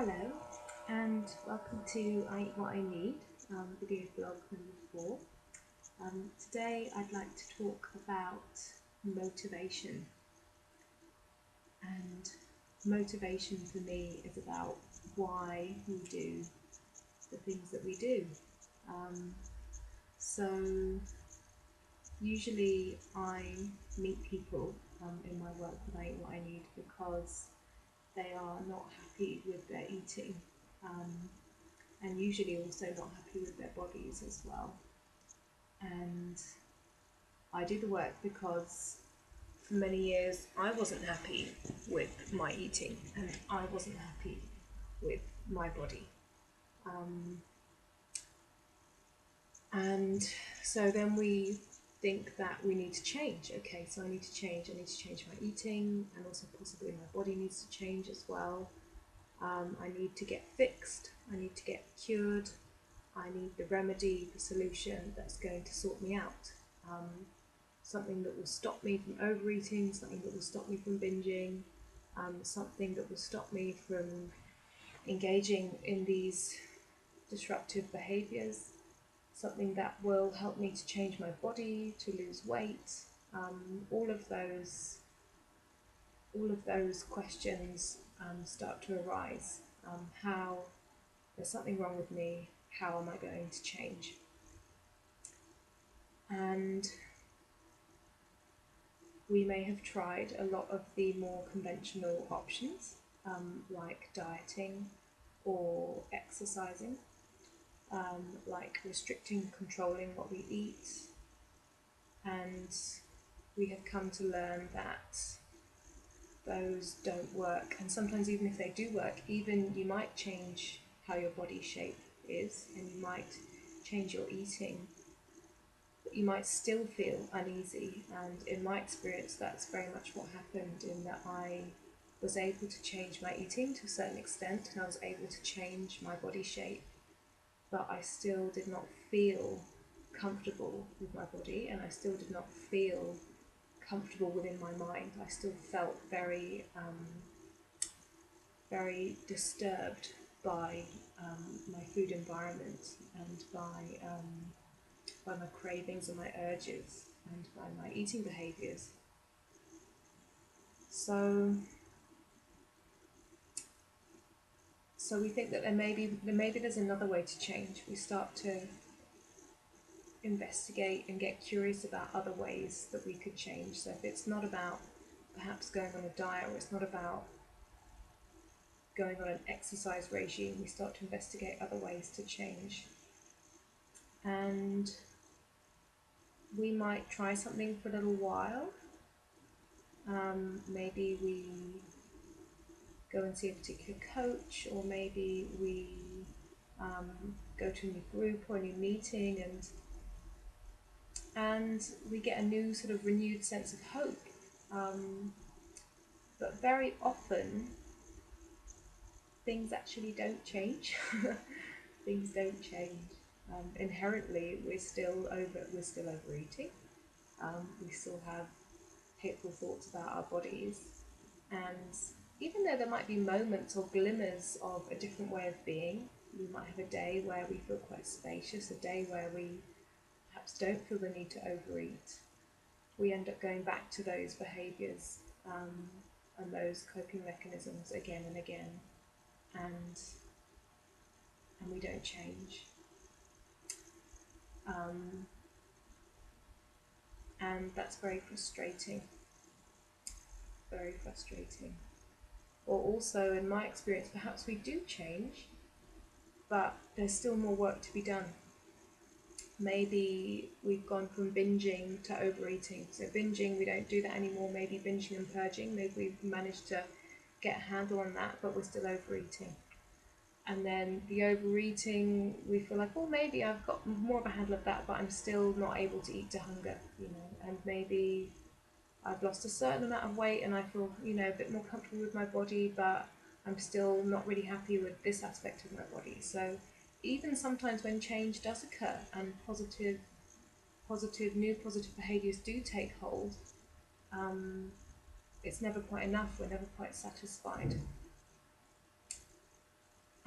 Hello and welcome to I Eat What I Need, video blog number 4. Today I'd like to talk about motivation, and motivation for me is about why we do the things that we do. So usually I meet people in my work with I Eat What I Need because they are not happy with their eating, and usually also not happy with their bodies as well. And I do the work because for many years I wasn't happy with my eating and I wasn't happy with my body. And so then we think that we need to change. Okay, so I need to change my eating, and also possibly my body needs to change as well. I need to get fixed, I need to get cured, I need the remedy, the solution that's going to sort me out. Something that will stop me from overeating, something that will stop me from binging, something that will stop me from engaging in these disruptive behaviours, something that will help me to change my body, to lose weight. All of those questions start to arise. How there's something wrong with me, how am I going to change? And we may have tried a lot of the more conventional options, like dieting or exercising, like restricting, controlling what we eat, and we have come to learn that those don't work. And sometimes even if they do work, even you might change how your body shape is and you might change your eating, but you might still feel uneasy. And in my experience, that's very much what happened, in that I was able to change my eating to a certain extent and I was able to change my body shape, but I still did not feel comfortable with my body, and I still did not feel comfortable within my mind. I still felt very disturbed by my food environment and by my cravings and my urges and by my eating behaviours. So we think that maybe there's another way to change. We start to investigate and get curious about other ways that we could change. So if it's not about perhaps going on a diet, or it's not about going on an exercise regime, we start to investigate other ways to change. And we might try something for a little while. Maybe we go and see a particular coach, or maybe we go to a new group or a new meeting, and we get a new sort of renewed sense of hope. But very often things actually don't change. Things don't change. Inherently, we're still overeating. We still have hateful thoughts about our bodies, and even though there might be moments or glimmers of a different way of being, we might have a day where we feel quite spacious, a day where we perhaps don't feel the need to overeat, we end up going back to those behaviours and those coping mechanisms again and again, and we don't change. And that's very frustrating. Very frustrating. Or also, in my experience, perhaps we do change, but there's still more work to be done. Maybe we've gone from binging to overeating. So binging, we don't do that anymore. Maybe binging and purging, maybe we've managed to get a handle on that, but we're still overeating. And then the overeating, we feel like, well, maybe I've got more of a handle of that, but I'm still not able to eat to hunger, and maybe I've lost a certain amount of weight and I feel, a bit more comfortable with my body, but I'm still not really happy with this aspect of my body. So even sometimes when change does occur and new positive behaviours do take hold, it's never quite enough. We're never quite satisfied.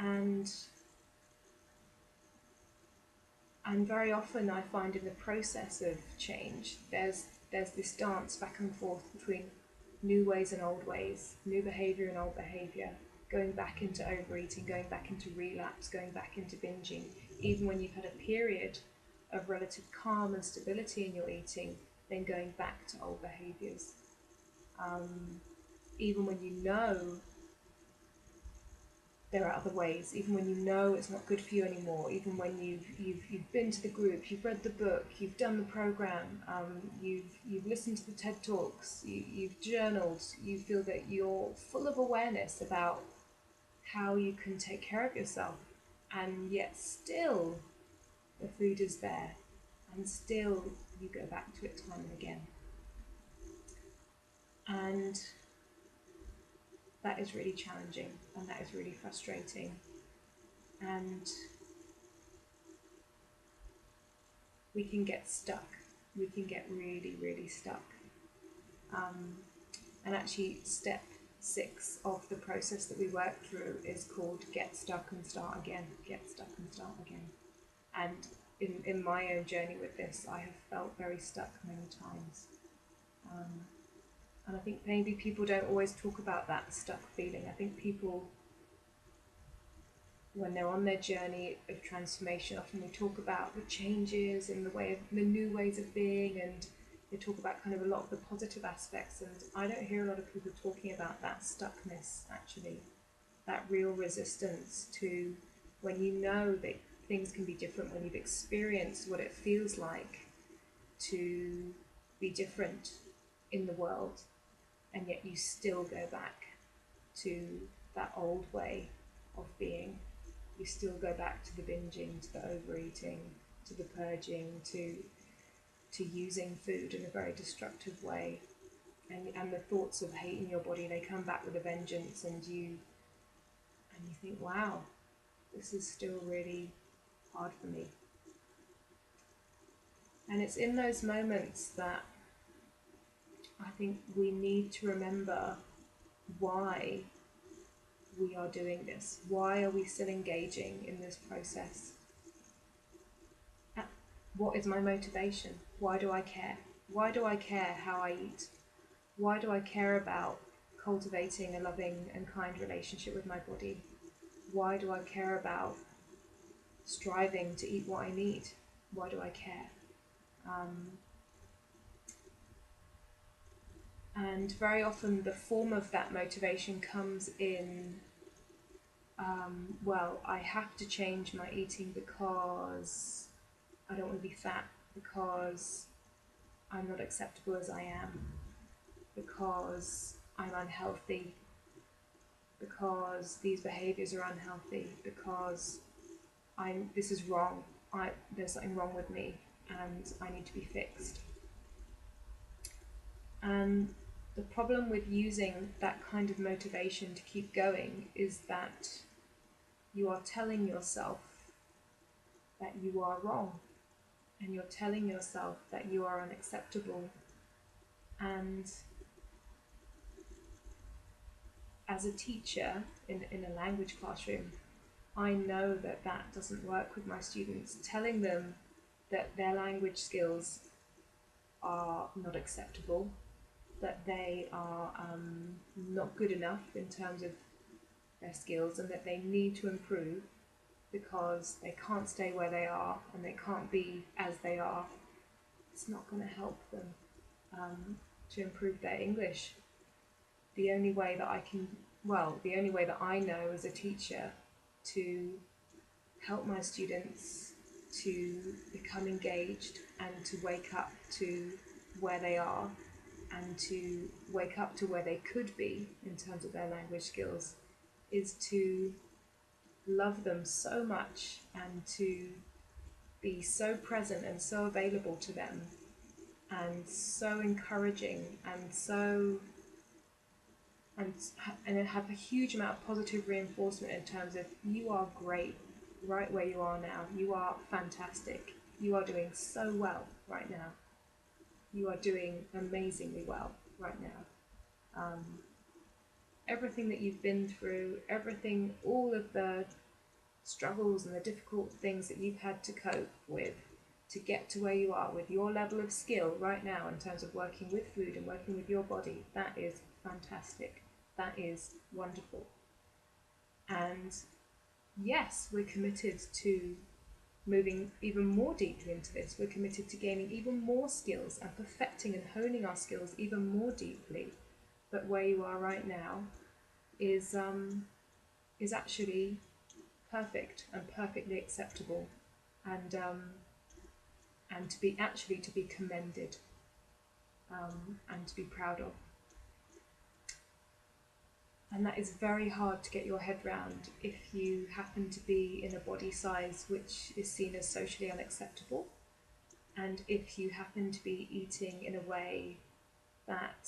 And very often I find in the process of change, there's this dance back and forth between new ways and old ways, new behaviour and old behaviour, going back into overeating, going back into relapse, going back into binging. Even when you've had a period of relative calm and stability in your eating, then going back to old behaviours. Even when you know there are other ways, even when you know it's not good for you anymore, even when you've been to the group, you've read the book, you've done the program, you've listened to the TED Talks, you've journaled, you feel that you're full of awareness about how you can take care of yourself, and yet still the food is there, and still you go back to it time and again. And that is really challenging, and that is really frustrating. And we can get stuck. We can get really, really stuck. And actually, step 6 of the process that we work through is called Get Stuck and Start Again. Get stuck and start again. And in my own journey with this, I have felt very stuck many times. And I think maybe people don't always talk about that stuck feeling. I think people, when they're on their journey of transformation, often they talk about the changes and the new ways of being, and they talk about kind of a lot of the positive aspects. And I don't hear a lot of people talking about that stuckness, actually, that real resistance to when you know that things can be different, when you've experienced what it feels like to be different in the world, and yet you still go back to that old way of being. You still go back to the binging, to the overeating, to the purging, to using food in a very destructive way. And the thoughts of hating your body, they come back with a vengeance, and you think, wow, this is still really hard for me. And it's in those moments that I think we need to remember why we are doing this. Why are we still engaging in this process? What is my motivation? Why do I care? Why do I care how I eat? Why do I care about cultivating a loving and kind relationship with my body? Why do I care about striving to eat what I need? Why do I care? And very often the form of that motivation comes in, well, I have to change my eating because I don't want to be fat, because I'm not acceptable as I am, because I'm unhealthy, because these behaviours are unhealthy, because this is wrong, there's something wrong with me and I need to be fixed. And the problem with using that kind of motivation to keep going is that you are telling yourself that you are wrong, and you're telling yourself that you are unacceptable. And as a teacher in a language classroom, I know that that doesn't work with my students. Telling them that their language skills are not acceptable, that they are not good enough in terms of their skills, and that they need to improve because they can't stay where they are and they can't be as they are, it's not going to help them to improve their English. The only way that I know as a teacher to help my students to become engaged and to wake up to where they are and to wake up to where they could be in terms of their language skills is to love them so much and to be so present and so available to them and so encouraging and have a huge amount of positive reinforcement in terms of you are great right where you are now, you are fantastic, you are doing so well right now, you are doing amazingly well right now. Everything that you've been through, everything, all of the struggles and the difficult things that you've had to cope with to get to where you are with your level of skill right now in terms of working with food and working with your body, that is fantastic. That is wonderful. And yes, we're committed to moving even more deeply into this. We're committed to gaining even more skills and perfecting and honing our skills even more deeply. But where you are right now is actually perfect and perfectly acceptable, and to be commended, and to be proud of. And that is very hard to get your head round if you happen to be in a body size which is seen as socially unacceptable, and if you happen to be eating in a way that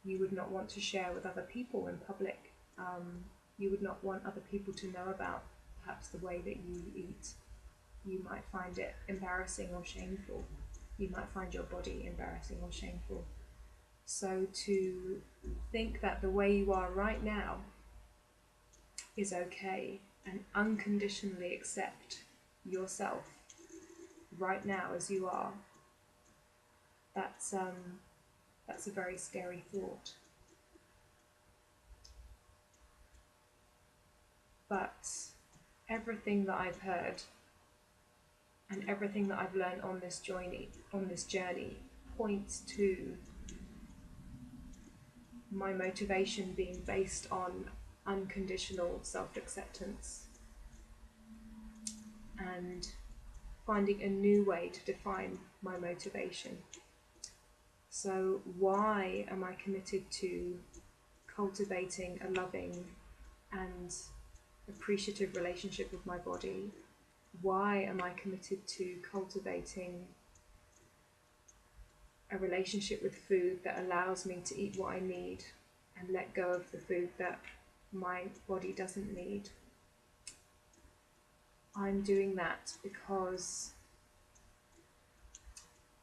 you would not want to share with other people in public. You would not want other people to know about perhaps the way that you eat. You might find it embarrassing or shameful. You might find your body embarrassing or shameful. So to think that the way you are right now is okay, and unconditionally accept yourself right now as you are, that's a very scary thought. But everything that I've heard and everything that I've learned on this journey points to my motivation being based on unconditional self-acceptance and finding a new way to define my motivation. So why am I committed to cultivating a loving and appreciative relationship with my body? Why am I committed to cultivating a relationship with food that allows me to eat what I need and let go of the food that my body doesn't need? I'm doing that because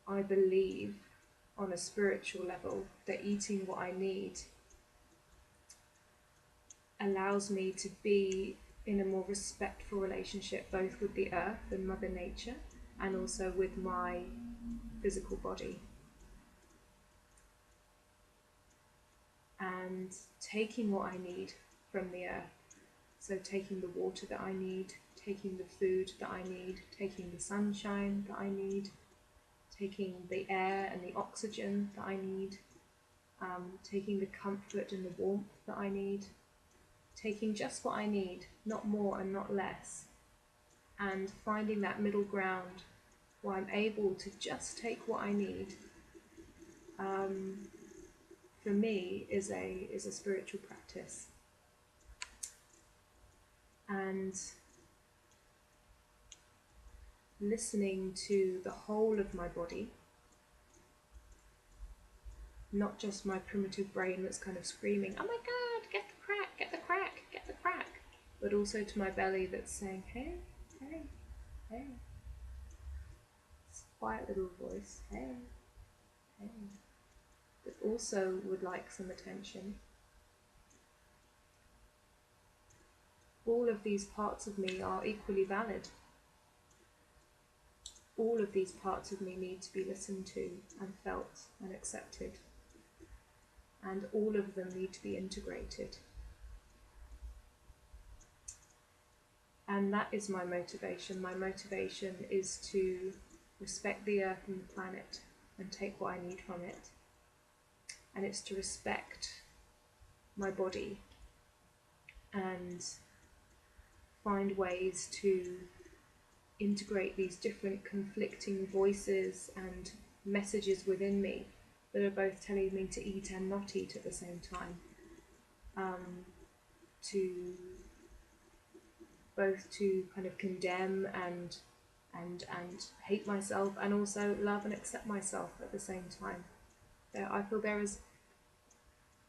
I believe on a spiritual level that eating what I need allows me to be in a more respectful relationship both with the earth and Mother Nature and also with my physical body. And taking what I need from the earth, so taking the water that I need, taking the food that I need, taking the sunshine that I need, taking the air and the oxygen that I need, taking the comfort and the warmth that I need, taking just what I need, not more and not less, and finding that middle ground where I'm able to just take what I need, for me is a spiritual practice. And listening to the whole of my body, not just my primitive brain that's kind of screaming, oh my god, get the crack, get the crack, get the crack, but also to my belly that's saying, hey, hey, hey. It's a quiet little voice, hey, hey, that also would like some attention. All of these parts of me are equally valid. All of these parts of me need to be listened to and felt and accepted. And all of them need to be integrated. And that is my motivation. My motivation is to respect the earth and the planet and take what I need from it. And it's to respect my body and find ways to integrate these different conflicting voices and messages within me that are both telling me to eat and not eat at the same time, to both to kind of condemn and hate myself and also love and accept myself at the same time. I feel there is,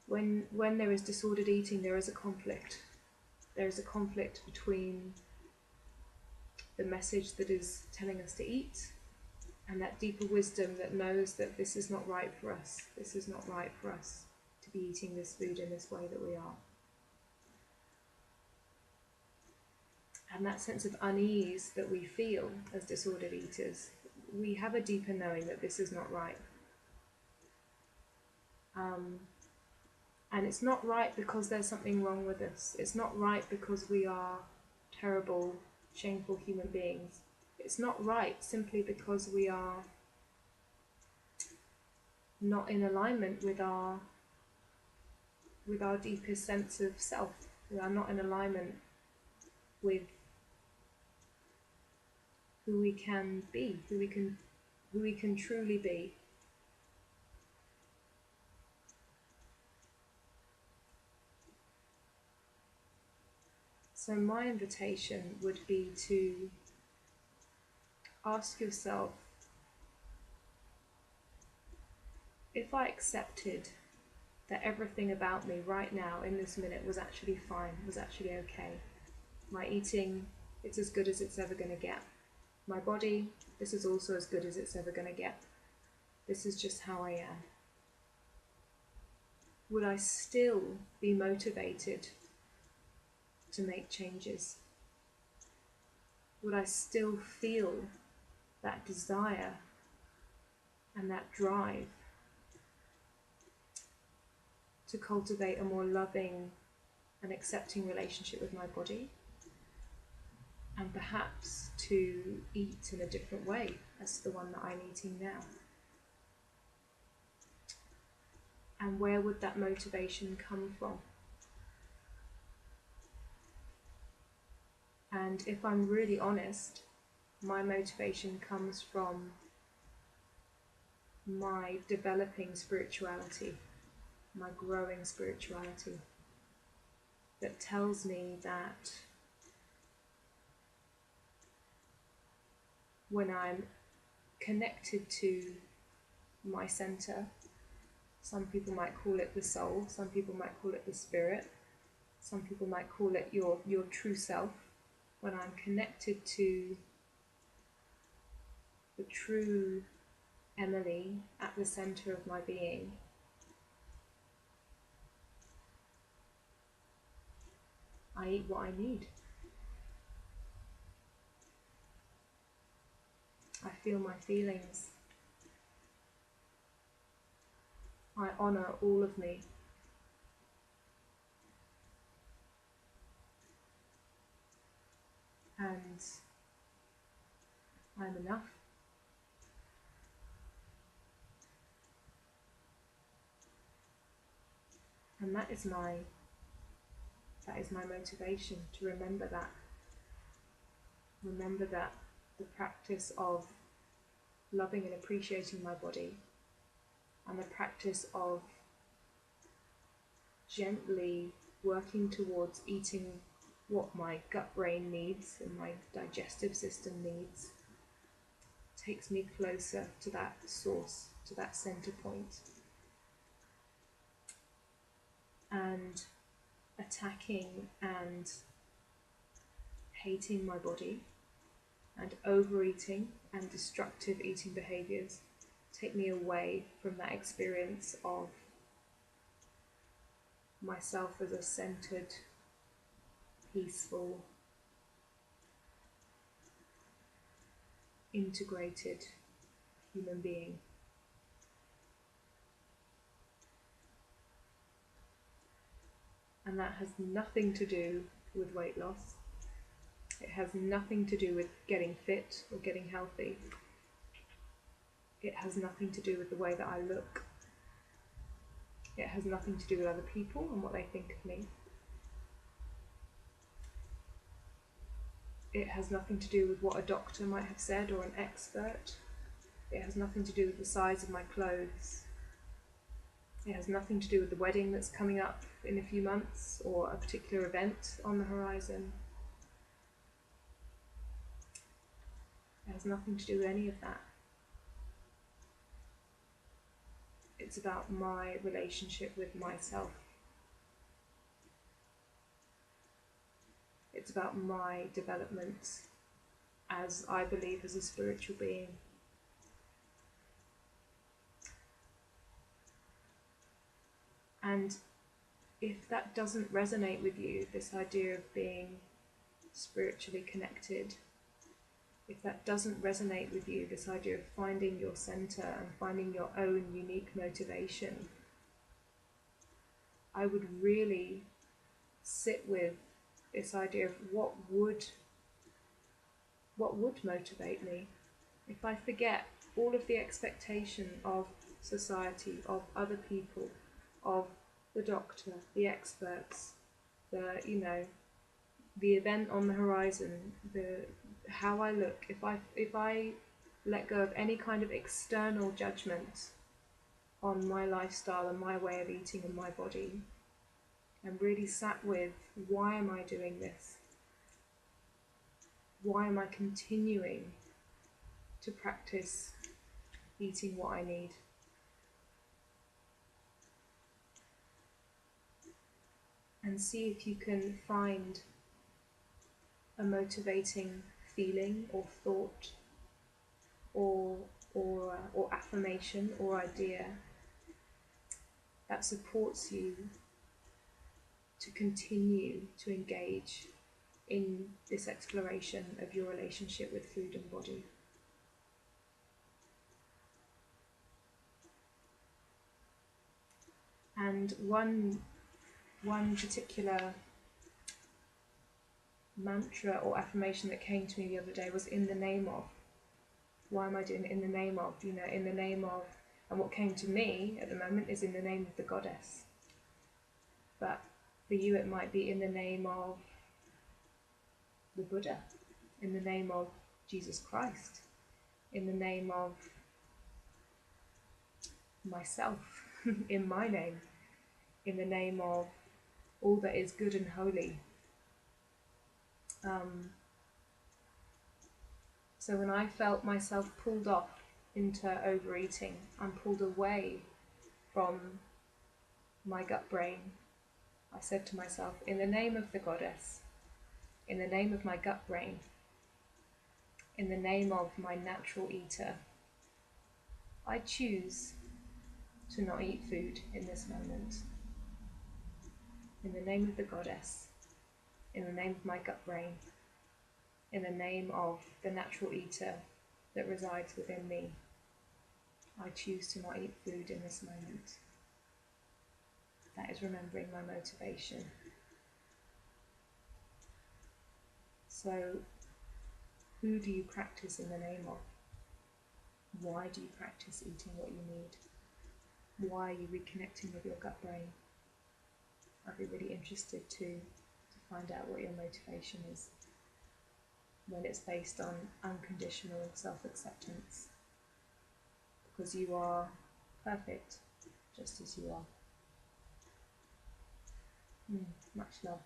when there is disordered eating, there is a conflict. There is a conflict between the message that is telling us to eat and that deeper wisdom that knows that this is not right for us. This is not right for us to be eating this food in this way that we are. And that sense of unease that we feel as disordered eaters, we have a deeper knowing that this is not right. And it's not right because there's something wrong with us. It's not right because we are terrible, shameful human beings. It's not right simply because we are not in alignment with our deepest sense of self. We are not in alignment with who we can be, who we can truly be. So my invitation would be to ask yourself, if I accepted that everything about me right now in this minute was actually fine, was actually okay. My eating, it's as good as it's ever going to get. My body, this is also as good as it's ever going to get. This is just how I am. Would I still be motivated to make changes? Would I still feel that desire and that drive to cultivate a more loving and accepting relationship with my body, and perhaps to eat in a different way as the one that I'm eating now? And where would that motivation come from? And if I'm really honest, my motivation comes from my developing spirituality, my growing spirituality, that tells me that when I'm connected to my center, some people might call it the soul, some people might call it the spirit, some people might call it your true self. When I'm connected to the true Emily at the center of my being, I eat what I need. I feel my feelings. I honor all of me. And I'm enough. And that is my motivation, to remember that. Remember that the practice of loving and appreciating my body, and the practice of gently working towards eating what my gut brain needs and my digestive system needs, takes me closer to that source, to that center point. And attacking and hating my body and overeating and destructive eating behaviors take me away from that experience of myself as a centered, peaceful, integrated human being. And that has nothing to do with weight loss. It has nothing to do with getting fit or getting healthy. It has nothing to do with the way that I look. It has nothing to do with other people and what they think of me. It has nothing to do with what a doctor might have said or an expert. It has nothing to do with the size of my clothes. It has nothing to do with the wedding that's coming up in a few months or a particular event on the horizon. It has nothing to do with any of that. It's about my relationship with myself. It's about my development as I believe as a spiritual being. And if that doesn't resonate with you, this idea of being spiritually connected, if that doesn't resonate with you, this idea of finding your center and finding your own unique motivation, I would really sit with this idea of what would motivate me if I forget all of the expectation of society, of other people, of the doctor, the experts, the the event on the horizon, the how I look. If I let go of any kind of external judgment on my lifestyle and my way of eating and my body, and really sat with, why am I doing this? Why am I continuing to practice eating what I need? And see if you can find a motivating feeling or thought or affirmation or idea that supports you to continue to engage in this exploration of your relationship with food and body. And one particular mantra or affirmation that came to me the other day was in the name of. Why am I doing it in the name of? In the name of, and what came to me at the moment is in the name of the goddess. But for you it might be in the name of the Buddha, in the name of Jesus Christ, in the name of myself, in my name, in the name of all that is good and holy. So when I felt myself pulled off into overeating, I'm pulled away from my gut brain, I said to myself, in the name of the goddess, in the name of my gut brain, in the name of my natural eater, I choose to not eat food in this moment. In the name of the goddess, in the name of my gut brain, in the name of the natural eater that resides within me, I choose to not eat food in this moment. That is remembering my motivation. So, who do you practice in the name of? Why do you practice eating what you need? Why are you reconnecting with your gut brain? I'd be really interested to find out what your motivation is when it's based on unconditional self-acceptance. Because you are perfect, just as you are. Much love.